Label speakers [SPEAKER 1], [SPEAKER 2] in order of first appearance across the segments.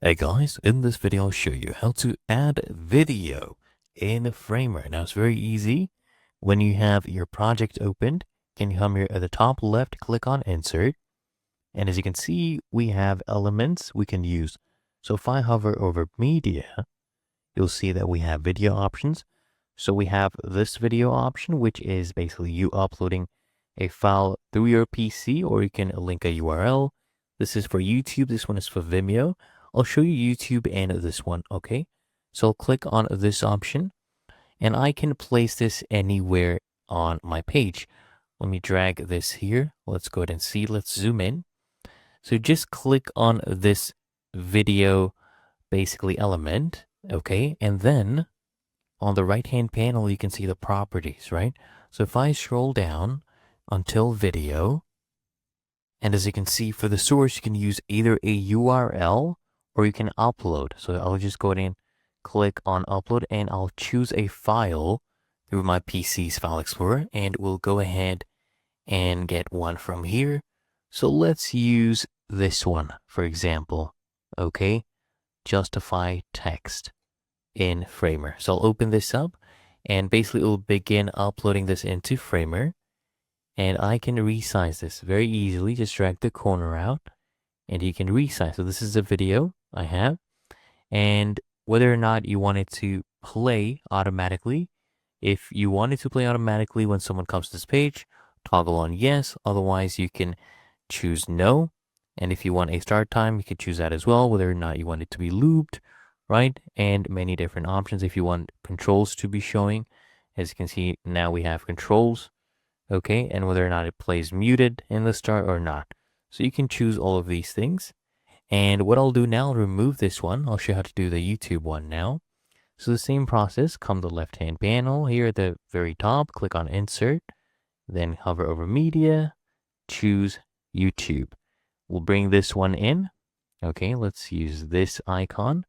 [SPEAKER 1] Hey guys, in this video I'll show you how to add video in Framer. Now it's very easy. When you have your project opened, you can come here at the top left, click on insert. And as you can see, we have elements we can use. So if I hover over media, you'll see that we have video options. So we have this video option, which is basically you uploading a file through your PC, or you can link a URL. This is for YouTube. This one is for Vimeo. I'll show you YouTube and this one, okay? So I'll click on this option, and I can place this anywhere on my page. Let me drag this here. Let's go ahead and see. Let's zoom in. So just click on this video, basically element, okay? And then on the right-hand panel, you can see the properties, right? So if I scroll down until video, and as you can see for the source, you can use either a URL or you can upload. So I'll just go ahead and click on upload, and I'll choose a file through my PC's file explorer, and we'll go ahead and get one from here. So let's use this one, for example, okay? Justify text in Framer. So I'll open this up, and basically it will begin uploading this into Framer, and I can resize this very easily. Just drag the corner out and you can resize. So this is a video I have, and whether or not you want it to play automatically, if you want it to play automatically when someone comes to this page, toggle on yes. Otherwise you can choose no. And if you want a start time, you can choose that as well, whether or not you want it to be looped, right? And many different options. If you want controls to be showing, as you can see, now we have controls, okay? And whether or not it plays muted in the start or not. So you can choose all of these things. And what I'll do now, I'll remove this one. I'll show you how to do the YouTube one now. So the same process, come to the left-hand panel here at the very top, click on insert, then hover over media, choose YouTube. We'll bring this one in. Okay, let's use this icon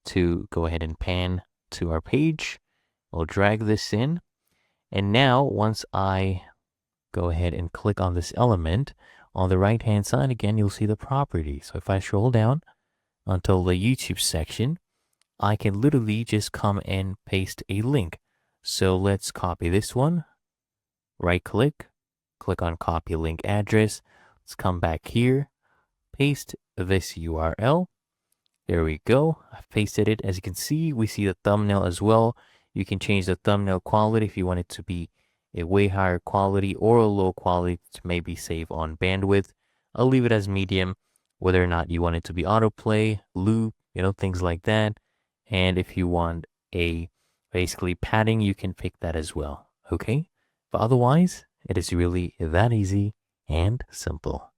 [SPEAKER 1] to go ahead and pan to our page. We'll drag this in. And now once I go ahead and click on this element, on the right hand side again, you'll see the properties. So if I scroll down until the YouTube section, I can literally just come and paste a link. So let's copy this one, right click, click on copy link address. Let's come back here, paste this URL. There we go. I've pasted it. As you can see, we see the thumbnail as well. You can change the thumbnail quality if you want it to be a way higher quality or a low quality to maybe save on bandwidth. I'll leave it as medium, whether or not you want it to be autoplay, loop, things like that. And if you want a basically padding, you can pick that as well. Okay. But otherwise, it is really that easy and simple.